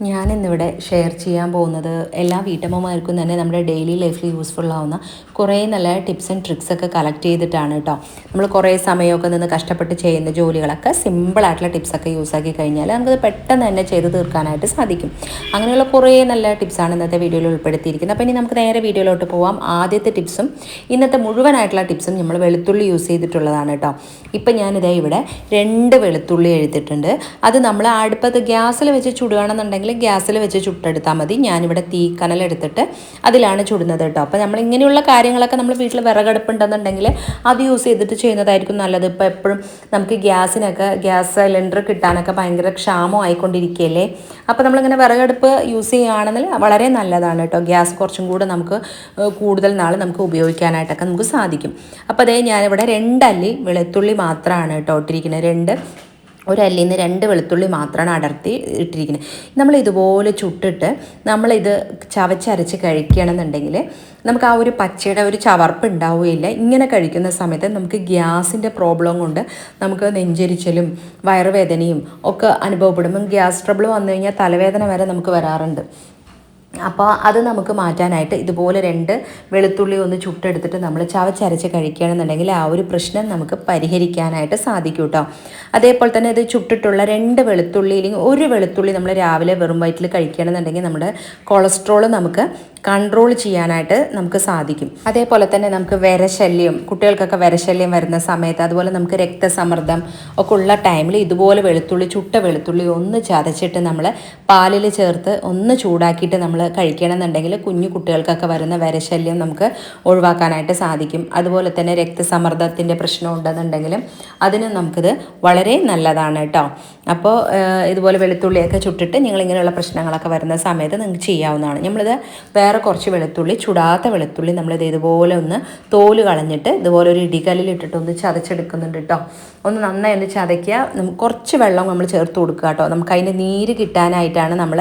ഞാനിന്നിവിടെ ഷെയർ ചെയ്യാൻ പോകുന്നത് എല്ലാ വീട്ടമ്മമാർക്കും തന്നെ നമ്മുടെ ഡെയിലി ലൈഫിൽ യൂസ്ഫുൾ ആവുന്ന കുറേ നല്ല ടിപ്സ് ആൻഡ് ട്രിക്സ് ഒക്കെ കളക്ട് ചെയ്തിട്ടാണ് കേട്ടോ. നമ്മൾ കുറേ സമയമൊക്കെ നിന്ന് കഷ്ടപ്പെട്ട് ചെയ്യുന്ന ജോലികളൊക്കെ സിമ്പിളായിട്ടുള്ള ടിപ്സൊക്കെ യൂസ് ആക്കി കഴിഞ്ഞാൽ നമുക്കത് പെട്ടെന്ന് തന്നെ ചെയ്ത് തീർക്കാനായിട്ട് സാധിക്കും. അങ്ങനെയുള്ള കുറേ നല്ല ടിപ്സാണ് ഇന്നത്തെ വീഡിയോയിൽ ഉൾപ്പെടുത്തിയിരിക്കുന്നത്. അപ്പോൾ ഇനി നമുക്ക് നേരെ വീഡിയോയിലോട്ട് പോവാം. ആദ്യത്തെ ടിപ്സും ഇന്നത്തെ മുഴുവനായിട്ടുള്ള ടിപ്സും നമ്മൾ വെളുത്തുള്ളി യൂസ് ചെയ്തിട്ടുള്ളതാണ് കേട്ടോ. ഇപ്പം ഞാനിതേ ഇവിടെ 2 വെളുത്തുള്ളി എടുത്തിട്ടുണ്ട്. അത് നമ്മൾ അടുപ്പത്ത് ഗ്യാസിൽ വെച്ച് ചുടുകയാണെന്നുണ്ടെങ്കിൽ ഗ്യാസിൽ വെച്ച് ചുട്ടെടുത്താൽ മതി. ഞാനിവിടെ തീക്കനലെടുത്തിട്ട് അതിലാണ് ചുടുന്നത് കേട്ടോ. അപ്പോൾ നമ്മൾ ഇങ്ങനെയുള്ള കാര്യങ്ങളൊക്കെ നമ്മൾ വീട്ടിൽ വിറകടുപ്പുണ്ടെന്നുണ്ടെങ്കിൽ അത് യൂസ് ചെയ്തിട്ട് ചെയ്യുന്നതായിരിക്കും നല്ലത്. ഇപ്പോൾ എപ്പോഴും നമുക്ക് ഗ്യാസ് സിലിണ്ടർ കിട്ടാനൊക്കെ ഭയങ്കര ക്ഷാമം ആയിക്കൊണ്ടിരിക്കുകയല്ലേ. അപ്പോൾ നമ്മളിങ്ങനെ വിറകടുപ്പ് യൂസ് ചെയ്യുകയാണെങ്കിൽ വളരെ നല്ലതാണ് കേട്ടോ. ഗ്യാസ് കുറച്ചും കൂടെ നമുക്ക് കൂടുതൽ നാൾ നമുക്ക് ഉപയോഗിക്കാനായിട്ടൊക്കെ നമുക്ക് സാധിക്കും. അപ്പോൾ അതേ ഞാനിവിടെ 2 അല്ലി വെളുത്തുള്ളി മാത്രമാണ് കേട്ടോ ഇട്ടിരിക്കുന്നത്. ഒരല്ലിൽ നിന്ന് 2 വെളുത്തുള്ളി മാത്രമാണ് അടർത്തി ഇട്ടിരിക്കുന്നത്. നമ്മൾ ഇതുപോലെ ചുട്ടിട്ട് നമ്മളിത് ചവച്ചരച്ച് കഴിക്കുകയാണെന്നുണ്ടെങ്കിൽ നമുക്ക് ആ ഒരു പച്ചയുടെ ഒരു ചവർപ്പ് ഉണ്ടാവുകയില്ല. ഇങ്ങനെ കഴിക്കുന്ന സമയത്ത് നമുക്ക് ഗ്യാസിൻ്റെ പ്രോബ്ലം കൊണ്ട് നമുക്ക് നെഞ്ചരിച്ചലും വയറുവേദനയും ഒക്കെ അനുഭവപ്പെടുമ്പം ഗ്യാസ് ട്രബിൾ വന്നു കഴിഞ്ഞാൽ തലവേദന വരെ നമുക്ക് വരാറുണ്ട്. അപ്പോൾ അത് നമുക്ക് മാറ്റാനായിട്ട് ഇതുപോലെ 2 വെളുത്തുള്ളി ഒന്ന് ചുട്ടെടുത്തിട്ട് നമ്മൾ ചവച്ചരച്ച് കഴിക്കുകയാണെന്നുണ്ടെങ്കിൽ ആ ഒരു പ്രശ്നം നമുക്ക് പരിഹരിക്കാനായിട്ട് സാധിക്കും കേട്ടോ. അതേപോലെ തന്നെ ഇത് ചുട്ടിട്ടുള്ള 2 വെളുത്തുള്ളി അല്ലെങ്കിൽ 1 വെളുത്തുള്ളി നമ്മൾ രാവിലെ വെറും വയറ്റിൽ കഴിക്കുകയാണെന്നുണ്ടെങ്കിൽ നമ്മുടെ കൊളസ്ട്രോൾ നമുക്ക് കൺട്രോൾ ചെയ്യാനായിട്ട് നമുക്ക് സാധിക്കും. അതേപോലെ തന്നെ നമുക്ക് വിരശല്യം, കുട്ടികൾക്കൊക്കെ വിരശല്യം വരുന്ന സമയത്ത്, അതുപോലെ നമുക്ക് രക്തസമ്മർദ്ദം ഒക്കെ ഉള്ള ടൈമിൽ ഇതുപോലെ ചുട്ട വെളുത്തുള്ളി ഒന്ന് ചതച്ചിട്ട് നമ്മൾ പാലിൽ ചേർത്ത് ഒന്ന് ചൂടാക്കിയിട്ട് നമ്മൾ കഴിക്കണമെന്നുണ്ടെങ്കിൽ കുഞ്ഞു കുട്ടികൾക്കൊക്കെ വരുന്ന വിരശല്യം നമുക്ക് ഒഴിവാക്കാനായിട്ട് സാധിക്കും. അതുപോലെ തന്നെ രക്തസമ്മർദ്ദത്തിൻ്റെ പ്രശ്നം ഉണ്ടെന്നുണ്ടെങ്കിലും അതിന് നമുക്കിത് വളരെ നല്ലതാണ് കേട്ടോ. അപ്പോൾ ഇതുപോലെ വെളുത്തുള്ളിയൊക്കെ ചുട്ടിട്ട് നിങ്ങളിങ്ങനെയുള്ള പ്രശ്നങ്ങളൊക്കെ വരുന്ന സമയത്ത് നിങ്ങൾക്ക് ചെയ്യാവുന്നതാണ്. നമ്മളിത് വേറെ കുറച്ച് വെളുത്തുള്ളി, ചുടാത്ത വെളുത്തുള്ളി നമ്മളിത് ഇതുപോലെ ഒന്ന് തോല് കളഞ്ഞിട്ട് ഇതുപോലെ ഒരു ഇടികല്ലിലിട്ടിട്ട് ഒന്ന് ചതച്ചെടുക്കുന്നുണ്ട് കേട്ടോ. ഒന്ന് നന്നായി ഒന്ന് ചതയ്ക്കുക. നമുക്ക് കുറച്ച് വെള്ളം നമ്മൾ ചേർത്ത് കൊടുക്കുക കേട്ടോ. നമുക്ക് അതിൻ്റെ നീര് കിട്ടാനായിട്ടാണ് നമ്മൾ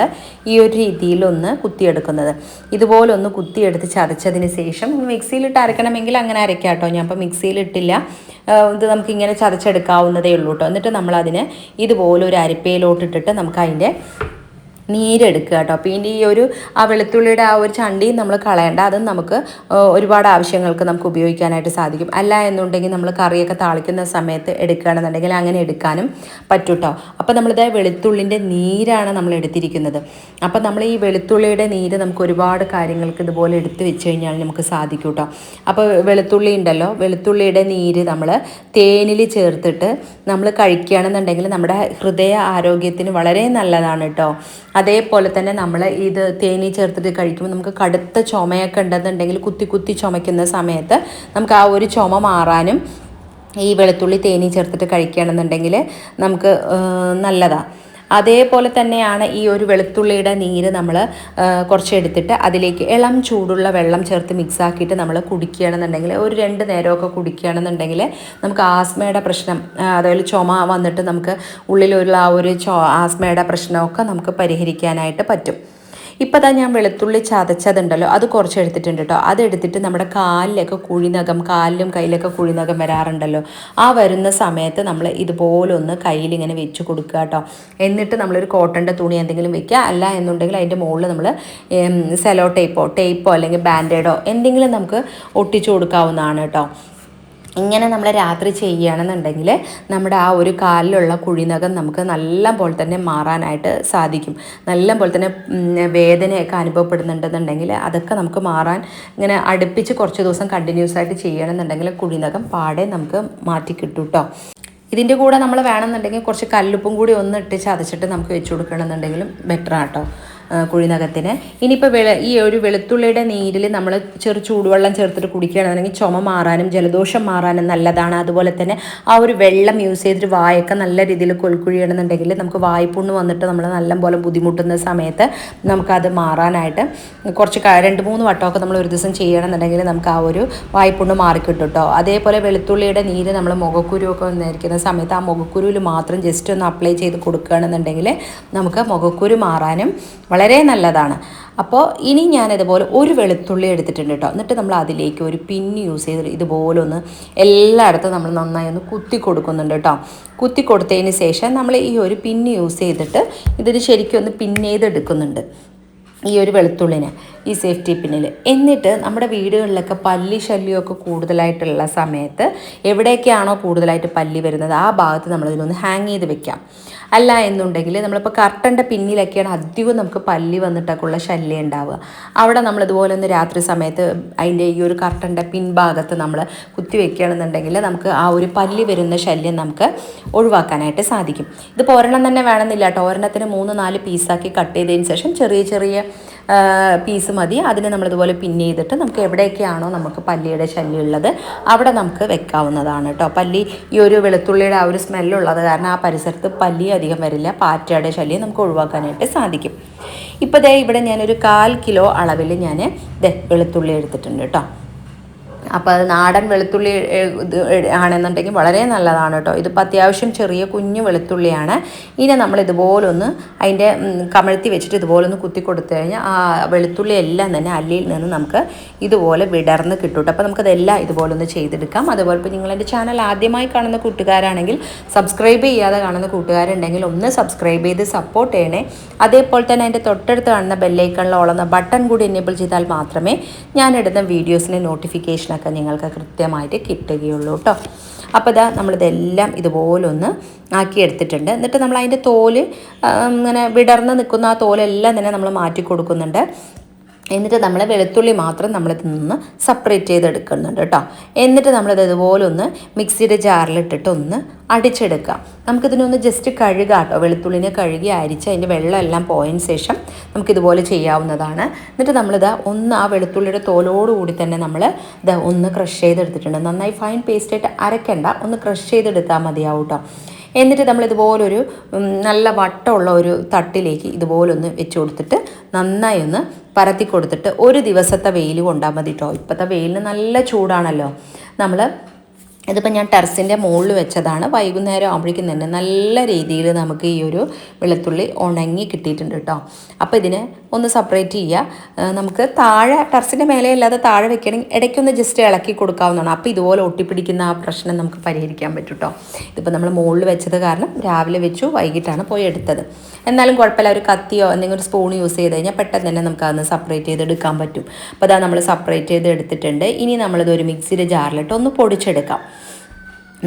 ഈ ഒരു രീതിയിലൊന്ന് കുത്തിയെടുക്കുന്നത്. ഇതുപോലെ ഒന്ന് കുത്തിയെടുത്ത് ചതച്ചതിന് ശേഷം മിക്സിയിലിട്ട് അരക്കണമെങ്കിൽ അങ്ങനെ അരയ്ക്കാം കേട്ടോ. ഞാൻ ഇപ്പോൾ മിക്സിയിലിട്ടില്ല. ഇത് നമുക്കിങ്ങനെ ചതച്ചെടുക്കാവുന്നതേ ഉള്ളൂ കേട്ടോ. എന്നിട്ട് നമ്മളതിനെ ഇതുപോലെ ഒരു അരിപ്പയിലോട്ടിട്ടിട്ട് നമുക്ക് അതിൻ്റെ നീരെടുക്കുക കേട്ടോ. അപ്പോൾ ഇതിൻ്റെ ഈ ഒരു വെളുത്തുള്ളിയുടെ ആ ഒരു ചണ്ടിയും നമ്മൾ കളയേണ്ട. അതും നമുക്ക് ഒരുപാട് ആവശ്യങ്ങൾക്ക് നമുക്ക് ഉപയോഗിക്കാനായിട്ട് സാധിക്കും. അല്ല എന്നുണ്ടെങ്കിൽ നമ്മൾ കറിയൊക്കെ താളിക്കുന്ന സമയത്ത് എടുക്കുകയാണെന്നുണ്ടെങ്കിൽ അങ്ങനെ എടുക്കാനും പറ്റും കേട്ടോ. അപ്പോൾ നമ്മളിത് വെളുത്തുള്ളിൻ്റെ നീരാണ് നമ്മൾ എടുത്തിരിക്കുന്നത്. അപ്പോൾ നമ്മൾ ഈ വെളുത്തുള്ളിയുടെ നീര് നമുക്ക് ഒരുപാട് കാര്യങ്ങൾക്ക് ഇതുപോലെ എടുത്ത് വെച്ച് കഴിഞ്ഞാൽ നമുക്ക് സാധിക്കും കേട്ടോ. അപ്പോൾ വെളുത്തുള്ളി ഉണ്ടല്ലോ, വെളുത്തുള്ളിയുടെ നീര് നമ്മൾ തേനിൽ ചേർത്തിട്ട് നമ്മൾ കഴിക്കുകയാണെന്നുണ്ടെങ്കിൽ നമ്മുടെ ഹൃദയ ആരോഗ്യത്തിന് വളരെ നല്ലതാണ് കേട്ടോ. അതേപോലെ തന്നെ നമ്മൾ ഇത് തേനി ചേർത്തിട്ട് കഴിക്കുമ്പോൾ നമുക്ക് കടുത്ത ചുമയൊക്കെ ഉണ്ടെന്നുണ്ടെങ്കിൽ കുത്തി ചുമയ്ക്കുന്ന സമയത്ത് നമുക്ക് ആ ഒരു ചുമ മാറാനും ഈ വെളുത്തുള്ളി തേനി ചേർത്തിട്ട് കഴിക്കുകയാണെന്നുണ്ടെങ്കിൽ നമുക്ക് നല്ലതാണ്. അതേപോലെ തന്നെയാണ് ഈ ഒരു വെളുത്തുള്ളിയുടെ നീര് നമ്മൾ കുറച്ച് എടുത്തിട്ട് അതിലേക്ക് ഇളം ചൂടുള്ള വെള്ളം ചേർത്ത് മിക്സ് ആക്കിയിട്ട് നമ്മൾ കുടിക്കുകയാണെന്നുണ്ടെങ്കിൽ ഒരു 2 നേരമൊക്കെ കുടിക്കുകയാണെന്നുണ്ടെങ്കിൽ നമുക്ക് ആസ്മയുടെ പ്രശ്നം, അതായത് ചുമ വന്നിട്ട് നമുക്ക് ഉള്ളിലുള്ള ആ ഒരു ആസ്മയുടെ പ്രശ്നമൊക്കെ നമുക്ക് പരിഹരിക്കാനായിട്ട് പറ്റും. ഇപ്പോൾ അതാ ഞാൻ വെളുത്തുള്ളി ചതച്ചതുണ്ടല്ലോ, അത് കുറച്ച് എടുത്തിട്ടുണ്ട് കേട്ടോ. അതെടുത്തിട്ട് നമ്മുടെ കാലിലും കയ്യിലൊക്കെ കുഴിനകം വരാറുണ്ടല്ലോ, ആ വരുന്ന സമയത്ത് നമ്മൾ ഇതുപോലെ ഒന്ന് കയ്യിലിങ്ങനെ വെച്ച് കൊടുക്കുക കേട്ടോ. എന്നിട്ട് നമ്മളൊരു കോട്ടൻ്റെ തുണി എന്തെങ്കിലും വെക്കുക. അല്ല എന്നുണ്ടെങ്കിൽ അതിൻ്റെ മുകളിൽ നമ്മൾ സെലോ ടേപ്പോ അല്ലെങ്കിൽ ബാൻഡേഡോ എന്തെങ്കിലും നമുക്ക് ഒട്ടിച്ചു കൊടുക്കാവുന്നതാണ് കേട്ടോ. ഇങ്ങനെ നമ്മൾ രാത്രി ചെയ്യുകയാണെന്നുണ്ടെങ്കിൽ നമ്മുടെ ആ ഒരു കാലിലുള്ള കുഴിനകം നമുക്ക് നല്ല പോലെ തന്നെ മാറാനായിട്ട് സാധിക്കും. നല്ല പോലെ തന്നെ വേദനയൊക്കെ അനുഭവപ്പെടുന്നുണ്ടെന്നുണ്ടെങ്കിൽ അതൊക്കെ നമുക്ക് മാറാൻ ഇങ്ങനെ അടുപ്പിച്ച് കുറച്ച് ദിവസം കണ്ടിന്യൂസ് ആയിട്ട് ചെയ്യണമെന്നുണ്ടെങ്കിൽ കുഴിനകം പാടെ നമുക്ക് മാറ്റി കിട്ടും കേട്ടോ. ഇതിൻ്റെ കൂടെ നമ്മൾ വേണമെന്നുണ്ടെങ്കിൽ കുറച്ച് കല്ലുപ്പും കൂടി ഒന്ന് ഇട്ട് ചതച്ചിട്ട് നമുക്ക് വെച്ച് കൊടുക്കണമെന്നുണ്ടെങ്കിലും ബെറ്ററാണ് കേട്ടോ കുഴിനകത്തിന്. ഇനിയിപ്പോൾ ഈ ഒരു വെളുത്തുള്ളിയുടെ നീരിൽ നമ്മൾ ചൂടുവെള്ളം ചേർത്തിട്ട് കുടിക്കുകയാണെന്നുണ്ടെങ്കിൽ ചുമ മാറാനും ജലദോഷം മാറാനും നല്ലതാണ്. അതുപോലെ തന്നെ ആ ഒരു വെള്ളം യൂസ് ചെയ്തിട്ട് വായൊക്കെ നല്ല രീതിയിൽ കൊൽക്കുഴിയണമെന്നുണ്ടെങ്കിൽ നമുക്ക് വായ്പുണ്ണ് വന്നിട്ട് നമ്മൾ നല്ലപോലെ ബുദ്ധിമുട്ടുന്ന സമയത്ത് നമുക്കത് മാറാനായിട്ട് കുറച്ച് 2-3 വട്ടമൊക്കെ നമ്മൾ ഒരു ദിവസം ചെയ്യണമെന്നുണ്ടെങ്കിൽ നമുക്ക് ആ ഒരു വായ്പുണ്ണ് മാറിക്കിട്ടും കേട്ടോ. അതേപോലെ വെളുത്തുള്ളിയുടെ നീര് നമ്മൾ മുഖക്കുരുവൊക്കെ വന്നിരിക്കുന്ന സമയത്ത് ആ മുഖക്കുരുവിൽ മാത്രം ജസ്റ്റ് ഒന്ന് അപ്ലൈ ചെയ്ത് കൊടുക്കുകയാണെന്നുണ്ടെങ്കിൽ നമുക്ക് മുഖക്കുരു മാറാനും വളരെ നല്ലതാണ്. അപ്പോൾ ഇനി ഞാനിതുപോലെ ഒരു വെളുത്തുള്ളി എടുത്തിട്ടുണ്ട് കേട്ടോ. എന്നിട്ട് നമ്മൾ അതിലേക്ക് ഒരു പിന്ന് യൂസ് ചെയ്ത് ഇതുപോലെ ഒന്ന് എല്ലായിടത്തും നമ്മൾ നന്നായി ഒന്ന് കുത്തി കൊടുക്കുന്നുണ്ട് കേട്ടോ. കുത്തി കൊടുത്തതിന് ശേഷം നമ്മൾ ഈ ഒരു പിന്ന് യൂസ് ചെയ്തിട്ട് ഇതിന് ശരിക്കും ഒന്ന് പിന്ന് ചെയ്തെടുക്കുന്നുണ്ട് ഈ ഒരു വെളുത്തുള്ളിനെ, ഈ സേഫ്റ്റി പിന്നിൽ. എന്നിട്ട് നമ്മുടെ വീടുകളിലൊക്കെ പല്ലി ശല്യമൊക്കെ കൂടുതലായിട്ടുള്ള സമയത്ത് എവിടെയൊക്കെയാണോ കൂടുതലായിട്ട് പല്ലി വരുന്നത് ആ ഭാഗത്ത് നമ്മളിതിനൊന്ന് ഹാങ് ചെയ്ത് വെക്കാം. അല്ല എന്നുണ്ടെങ്കിൽ നമ്മളിപ്പോൾ കർട്ടൻ്റെ പിന്നിലൊക്കെയാണ് അധികം നമുക്ക് പല്ലി വന്നിട്ടൊക്കെയുള്ള ശല്യം ഉണ്ടാവുക. അവിടെ നമ്മളിതുപോലെ ഒന്ന് രാത്രി സമയത്ത് അതിൻ്റെ ഈ ഒരു കർട്ടൻ്റെ പിൻഭാഗത്ത് നമ്മൾ കുത്തി വെക്കുകയാണെന്നുണ്ടെങ്കിൽ നമുക്ക് ആ ഒരു പല്ലി വരുന്ന ശല്യം നമുക്ക് ഒഴിവാക്കാനായിട്ട് സാധിക്കും. ഇത് ഒരെണ്ണം തന്നെ വേണമെന്നില്ല കേട്ടോ. ഒരെണ്ണത്തിന് 3-4 പീസാക്കി കട്ട് ചെയ്തതിന് ശേഷം ചെറിയ ചെറിയ പീസ് മതി. അതിന് നമ്മളിതുപോലെ പിൻ ചെയ്തിട്ട് നമുക്ക് എവിടെയൊക്കെയാണോ നമുക്ക് പല്ലിയുടെ ശല്യം ഉള്ളത് അവിടെ നമുക്ക് വെക്കാവുന്നതാണ് കേട്ടോ. പല്ലി ഈ ഒരു വെളുത്തുള്ളിയുടെ ആ ഒരു സ്മെല്ലുള്ളത് കാരണം ആ പരിസരത്ത് പല്ലി അധികം വരില്ല. പാറ്റയുടെ ശല്യം നമുക്ക് ഒഴിവാക്കാനായിട്ട് സാധിക്കും. ഇപ്പോൾ ദേ ഇവിടെ ഞാനൊരു 1/4 കിലോ അളവിൽ ഞാൻ വെളുത്തുള്ളി എടുത്തിട്ടുണ്ട് കേട്ടോ. അപ്പോൾ അത് നാടൻ വെളുത്തുള്ളി ആണെന്നുണ്ടെങ്കിൽ വളരെ നല്ലതാണ് കേട്ടോ. ഇതിപ്പോൾ അത്യാവശ്യം ചെറിയ കുഞ്ഞു വെളുത്തുള്ളിയാണ്. ഇനി നമ്മൾ ഇതുപോലൊന്ന് അതിൻ്റെ കമഴ്ത്തി വെച്ചിട്ട് ഇതുപോലൊന്ന് കുത്തി കൊടുത്തു കഴിഞ്ഞാൽ ആ വെളുത്തുള്ളി എല്ലാം തന്നെ അല്ലിയിൽ നിന്ന് നമുക്ക് ഇതുപോലെ വിടർന്ന് കിട്ടും. അപ്പോൾ നമുക്കതെല്ലാം ഇതുപോലൊന്ന് ചെയ്തെടുക്കാം. അതുപോലെ ഇപ്പോൾ നിങ്ങളെൻ്റെ ചാനൽ ആദ്യമായി കാണുന്ന കൂട്ടുകാരാണെങ്കിൽ, സബ്സ്ക്രൈബ് ചെയ്യാതെ കാണുന്ന കൂട്ടുകാരുണ്ടെങ്കിൽ ഒന്ന് സബ്സ്ക്രൈബ് ചെയ്ത് സപ്പോർട്ട് ചെയ്യണേ. അതേപോലെ തന്നെ അതിൻ്റെ തൊട്ടടുത്ത് കാണുന്ന ബെല്ലൈക്കണിൽ ഓളുന്ന ബട്ടൺ കൂടി എനേബിൾ ചെയ്താൽ മാത്രമേ ഞാനിടുന്ന വീഡിയോസിൻ്റെ നോട്ടിഫിക്കേഷൻ ഒക്കെ നിങ്ങൾക്ക് കൃത്യമായിട്ട് കിട്ടുകയുള്ളൂ കേട്ടോ. അപ്പോൾ ഇതാ നമ്മളിതെല്ലാം ഇതുപോലൊന്ന് ആക്കിയെടുത്തിട്ടുണ്ട്. എന്നിട്ട് നമ്മൾ അതിൻ്റെ തോല് ഇങ്ങനെ വിടർന്ന് നിൽക്കുന്ന ആ തോലെല്ലാം തന്നെ നമ്മൾ മാറ്റി കൊടുക്കുന്നുണ്ട്. എന്നിട്ട് നമ്മൾ വെളുത്തുള്ളി മാത്രം നമ്മളിതിൽ നിന്ന് സെപ്പറേറ്റ് ചെയ്തെടുക്കുന്നുണ്ട് കേട്ടോ. എന്നിട്ട് നമ്മളിത് ഇതുപോലെ ഒന്ന് മിക്സിയുടെ ജാറിലിട്ടിട്ട് ഒന്ന് അടിച്ചെടുക്കാം. നമുക്കിതിനൊന്ന് ജസ്റ്റ് കഴുകാം കേട്ടോ. വെളുത്തുള്ളിനെ കഴുകി അരിച്ച് അതിൻ്റെ വെള്ളം എല്ലാം പോയതിന് ശേഷം നമുക്കിതുപോലെ ചെയ്യാവുന്നതാണ്. എന്നിട്ട് നമ്മളിത് ഒന്ന് ആ വെളുത്തുള്ളിയുടെ തോലോടുകൂടി തന്നെ നമ്മൾ ഇത് ഒന്ന് ക്രഷ് ചെയ്തെടുത്തിട്ടുണ്ട്. നന്നായി ഫൈൻ പേസ്റ്റായിട്ട് അരയ്ക്കണ്ട, ഒന്ന് ക്രഷ് ചെയ്തെടുത്താൽ മതിയാവും കേട്ടോ. എന്നിട്ട് നമ്മളിതുപോലൊരു നല്ല വട്ടമുള്ള ഒരു തട്ടിലേക്ക് ഇതുപോലൊന്ന് വെച്ച് കൊടുത്തിട്ട് നന്നായി ഒന്ന് പരത്തി കൊടുത്തിട്ട് ഒരു ദിവസത്തെ വെയിൽ കൊണ്ടാൽ മതി കേട്ടോ. ഇപ്പോഴത്തെ വെയിലിന് നല്ല ചൂടാണല്ലോ. ഇതിപ്പോൾ ഞാൻ ടെറസിൻ്റെ മുകളിൽ വെച്ചതാണ്. വൈകുന്നേരം ആകുമ്പോഴേക്കും തന്നെ നല്ല രീതിയിൽ നമുക്ക് ഈ ഒരു വെളുത്തുള്ളി ഉണങ്ങി കിട്ടിയിട്ടുണ്ട് കേട്ടോ. അപ്പോൾ ഇതിനെ ഒന്ന് സെപ്പറേറ്റ് ചെയ്യുക. നമുക്ക് താഴെ ടെറസിൻ്റെ മേലെ അല്ലാതെ താഴെ വെക്കണമെങ്കിൽ ഇടയ്ക്കൊന്ന് ജസ്റ്റ് ഇളക്കി കൊടുക്കാവുന്നതാണ്. അപ്പോൾ ഇതുപോലെ ഒട്ടിപ്പിടിക്കുന്ന ആ പ്രശ്നം നമുക്ക് പരിഹരിക്കാൻ പറ്റും കേട്ടോ. ഇതിപ്പോൾ നമ്മൾ മുകളിൽ വെച്ചത് കാരണം രാവിലെ വെച്ചു, വൈകിട്ടാണ് പോയി എടുത്തത്. എന്നാലും കുഴപ്പമില്ല, ഒരു കത്തിയോ എന്തെങ്കിലും ഒരു സ്പൂൺ യൂസ് ചെയ്ത് കഴിഞ്ഞാൽ പെട്ടെന്ന് തന്നെ നമുക്ക് അതൊന്ന് സെപ്പറേറ്റ് ചെയ്തെടുക്കാൻ പറ്റും. അപ്പോൾ അതാ നമ്മൾ സെപ്പറേറ്റ് ചെയ്ത് എടുത്തിട്ടുണ്ട്. ഇനി നമ്മളിത് ഒരു മിക്സിയുടെ ജാറിലിട്ട് ഒന്ന് പൊടിച്ചെടുക്കാം.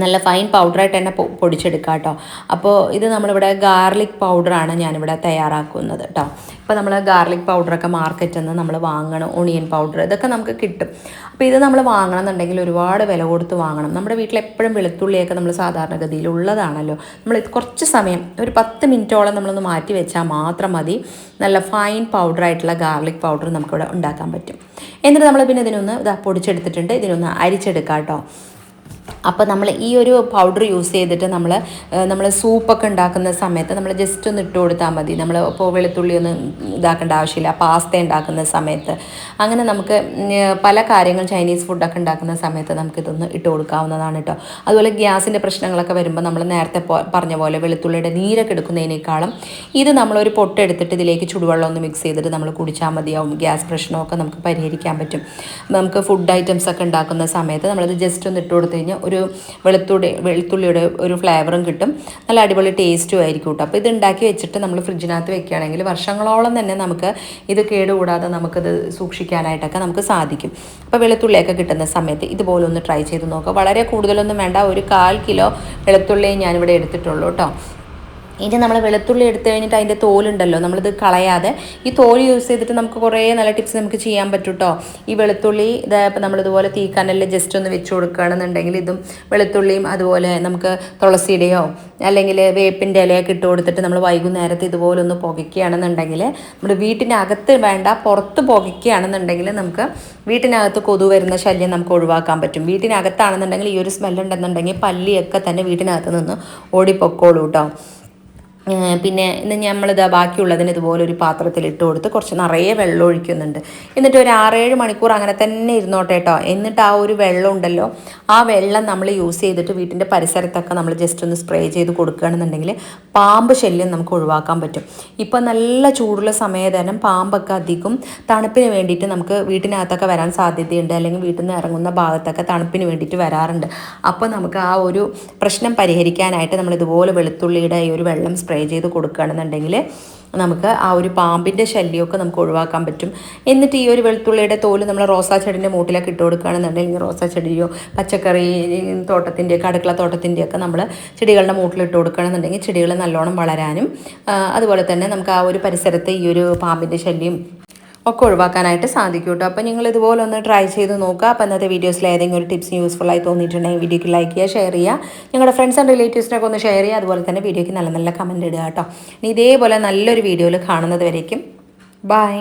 നല്ല ഫൈൻ പൗഡറായിട്ട് തന്നെ പൊടിച്ചെടുക്കാം കേട്ടോ. അപ്പോൾ ഇത് നമ്മളിവിടെ ഗാർലിക് പൗഡറാണ് ഞാനിവിടെ തയ്യാറാക്കുന്നത് കേട്ടോ. ഇപ്പോൾ നമ്മൾ ഗാർലിക് പൗഡറൊക്കെ മാർക്കറ്റിൽ നിന്ന് നമ്മൾ വാങ്ങണം. ഒണിയൻ പൗഡർ ഇതൊക്കെ നമുക്ക് കിട്ടും. അപ്പോൾ ഇത് നമ്മൾ വാങ്ങണം എന്നുണ്ടെങ്കിൽ ഒരുപാട് വില കൊടുത്ത് വാങ്ങണം. നമ്മുടെ വീട്ടിൽ എപ്പോഴും വെളുത്തുള്ളിയൊക്കെ നമ്മൾ സാധാരണഗതിയിൽ ഉള്ളതാണല്ലോ. നമ്മൾ കുറച്ച് സമയം ഒരു 10 മിനിറ്റോളം നമ്മളൊന്ന് മാറ്റി വെച്ചാൽ മാത്രം മതി. നല്ല ഫൈൻ പൗഡറായിട്ടുള്ള ഗാർലിക് പൗഡർ നമുക്കിവിടെ ഉണ്ടാക്കാൻ പറ്റും. എന്നിട്ട് നമ്മൾ പിന്നെ ഇതിനൊന്ന് പൊടിച്ചെടുത്തിട്ടുണ്ട്. ഇതിനൊന്ന് അരിച്ചെടുക്കാം കേട്ടോ. അപ്പോൾ നമ്മൾ ഈ ഒരു പൗഡർ യൂസ് ചെയ്തിട്ട് നമ്മൾ സൂപ്പൊക്കെ ഉണ്ടാക്കുന്ന സമയത്ത് നമ്മൾ ജസ്റ്റ് ഒന്ന് ഇട്ട് കൊടുത്താൽ മതി. നമ്മൾ ഇപ്പോൾ വെളുത്തുള്ളി ഒന്നും ഇതാക്കേണ്ട ആവശ്യമില്ല. പാസ്ത ഉണ്ടാക്കുന്ന സമയത്ത് അങ്ങനെ നമുക്ക് പല കാര്യങ്ങൾ ചൈനീസ് ഫുഡൊക്കെ ഉണ്ടാക്കുന്ന സമയത്ത് നമുക്കിതൊന്ന് ഇട്ട് കൊടുക്കാവുന്നതാണ് കേട്ടോ. അതുപോലെ ഗ്യാസിൻ്റെ പ്രശ്നങ്ങളൊക്കെ വരുമ്പോൾ നമ്മൾ നേരത്തെ പറഞ്ഞ പോലെ വെളുത്തുള്ളിയുടെ നീരൊക്കെ എടുക്കുന്നതിനേക്കാളും ഇത് നമ്മളൊരു പൊട്ടെടുത്തിട്ട് ഇതിലേക്ക് ചുടുവെള്ളം ഒന്ന് മിക്സ് ചെയ്തിട്ട് നമ്മൾ കുടിച്ചാൽ മതിയാവും. ഗ്യാസ് പ്രശ്നമൊക്കെ നമുക്ക് പരിഹരിക്കാൻ പറ്റും. നമുക്ക് ഫുഡ് ഐറ്റംസ് ഒക്കെ ഉണ്ടാക്കുന്ന സമയത്ത് നമ്മളത് ജസ്റ്റ് ഒന്ന് ഇട്ട് കൊടുത്തു കഴിഞ്ഞാൽ ഒരു വെളുത്തുള്ളിയുടെ ഒരു ഫ്ലേവറും കിട്ടും. നല്ല അടിപൊളി ടേസ്റ്റും ആയിരിക്കും കേട്ടോ. അപ്പോൾ ഇത് ഉണ്ടാക്കി വെച്ചിട്ട് നമ്മൾ ഫ്രിഡ്ജിനകത്ത് വെക്കുകയാണെങ്കിൽ വർഷങ്ങളോളം തന്നെ നമുക്ക് ഇത് കേടുകൂടാതെ നമുക്കിത് സൂക്ഷിക്കാനായിട്ടൊക്കെ നമുക്ക് സാധിക്കും. അപ്പോൾ വെളുത്തുള്ളിയൊക്കെ കിട്ടുന്ന സമയത്ത് ഇതുപോലെ ഒന്ന് ട്രൈ ചെയ്ത് നോക്കുക. വളരെ കൂടുതലൊന്നും വേണ്ട, ഒരു 1/4 കിലോ വെളുത്തുള്ളിയെ ഞാനിവിടെ എടുത്തിട്ടുള്ളൂ കേട്ടോ. ഇനി നമ്മൾ വെളുത്തുള്ളി എടുത്തു കഴിഞ്ഞിട്ട് അതിൻ്റെ തോലുണ്ടല്ലോ, നമ്മളിത് കളയാതെ ഈ തോല് യൂസ് ചെയ്തിട്ട് നമുക്ക് കുറേ നല്ല ടിപ്സ് നമുക്ക് ചെയ്യാൻ പറ്റും കേട്ടോ. ഈ വെളുത്തുള്ളി ഇതായപ്പോൾ നമ്മളിതുപോലെ തീക്കനലിൽ ജസ്റ്റ് ഒന്ന് വെച്ച് കൊടുക്കുകയാണെന്നുണ്ടെങ്കിൽ ഇതും വെളുത്തുള്ളിയും അതുപോലെ നമുക്ക് തുളസിയുടെയോ അല്ലെങ്കിൽ വേപ്പിൻ്റെ ഇലയൊക്കെ ഇട്ട് കൊടുത്തിട്ട് നമ്മൾ വൈകുന്നേരത്ത് ഇതുപോലെ ഒന്ന് പുകയ്ക്കുകയാണെന്നുണ്ടെങ്കിൽ നമ്മുടെ വീട്ടിനകത്ത് വേണ്ട പുറത്ത് പുകയ്ക്കുകയാണെന്നുണ്ടെങ്കിൽ നമുക്ക് വീട്ടിനകത്ത് കൊതു വരുന്ന ശല്യം നമുക്ക് ഒഴിവാക്കാൻ പറ്റും. വീട്ടിനകത്താണെന്നുണ്ടെങ്കിൽ ഈ ഒരു സ്മെല്ലുണ്ടെന്നുണ്ടെങ്കിൽ പല്ലിയൊക്കെ തന്നെ വീട്ടിനകത്ത് നിന്ന് ഓടിപ്പൊക്കോളൂ കേട്ടോ. പിന്നെ ഇന്ന് നമ്മളിത് ബാക്കിയുള്ളതിന് ഇതുപോലെ ഒരു പാത്രത്തിൽ ഇട്ട് കൊടുത്ത് കുറച്ച് നിറയെ വെള്ളം ഒഴിക്കുന്നുണ്ട്. എന്നിട്ട് ഒരു 6-7 മണിക്കൂർ അങ്ങനെ തന്നെ ഇരുന്നോട്ടെ കേട്ടോ. എന്നിട്ട് ആ ഒരു വെള്ളം ഉണ്ടല്ലോ, ആ വെള്ളം നമ്മൾ യൂസ് ചെയ്തിട്ട് വീട്ടിൻ്റെ പരിസരത്തൊക്കെ നമ്മൾ ജസ്റ്റ് ഒന്ന് സ്പ്രേ ചെയ്ത് കൊടുക്കുകയാണെന്നുണ്ടെങ്കിൽ പാമ്പ് ശല്യം നമുക്ക് ഒഴിവാക്കാൻ പറ്റും. ഇപ്പം നല്ല ചൂടുള്ള സമയത്തന്നെ പാമ്പൊക്കെ അധികം തണുപ്പിന് വേണ്ടിയിട്ട് നമുക്ക് വീട്ടിനകത്തൊക്കെ വരാൻ സാധ്യതയുണ്ട്, അല്ലെങ്കിൽ വീട്ടിൽ നിന്ന് ഇറങ്ങുന്ന ഭാഗത്തൊക്കെ തണുപ്പിന് വേണ്ടിയിട്ട് വരാറുണ്ട്. അപ്പോൾ നമുക്ക് ആ ഒരു പ്രശ്നം പരിഹരിക്കാനായിട്ട് നമ്മൾ ഇതുപോലെ വെളുത്തുള്ളിയുടെ ഈ ഒരു വെള്ളം സ്പ്രേ ചെയ്ത് കൊടുക്കുകയാണെന്നുണ്ടെങ്കിൽ നമുക്ക് ആ ഒരു പാമ്പിൻ്റെ ശല്യമൊക്കെ നമുക്ക് ഒഴിവാക്കാൻ പറ്റും. എന്നിട്ട് ഈ ഒരു വെളുത്തുള്ളിയുടെ തോല് നമ്മൾ റോസാ ചെടീൻ്റെ മൂട്ടിലൊക്കെ ഇട്ട് കൊടുക്കുകയാണെന്നുണ്ടെങ്കിൽ റോസാ ചെടിയോ പച്ചക്കറി തോട്ടത്തിൻ്റെയൊക്കെ അടുക്കള തോട്ടത്തിൻ്റെയൊക്കെ നമ്മൾ ചെടികളുടെ മൂട്ടിലിട്ട് കൊടുക്കുകയാണെന്നുണ്ടെങ്കിൽ ചെടികൾ നല്ലോണം വളരാനും അതുപോലെ തന്നെ നമുക്ക് ആ ഒരു പരിസരത്തെ ഈ ഒരു പാമ്പിൻ്റെ ശല്യം ഒക്കെ ഒഴിവാക്കാനായിട്ട് സാധിക്കും കേട്ടോ. അപ്പോൾ നിങ്ങൾ ഇതുപോലെ ഒന്ന് ട്രൈ ചെയ്ത് നോക്കുക. അപ്പോൾ ഇന്നത്തെ വീഡിയോസിൽ ഏതെങ്കിലും ഒരു ടിപ്സ് യൂസ്ഫുൾ ആയി തോന്നിയിട്ടുണ്ടെങ്കിൽ വീഡിയോക്ക് ലൈക്ക് ചെയ്യുക, ഷെയർ ചെയ്യുക, നിങ്ങളുടെ ഫ്രണ്ട്സ് ആൻഡ് റിലേറ്റീവ്സിനൊക്കെ ഒന്ന് ഷെയർ ചെയ്യുക. അതുപോലെ തന്നെ വീഡിയോക്ക് നല്ല നല്ല കമൻറ്റ് ഇടുക കേട്ടോ. ഇനി ഇതേപോലെ നല്ലൊരു വീഡിയോയിൽ കാണുന്നത് വരേക്കും ബൈ.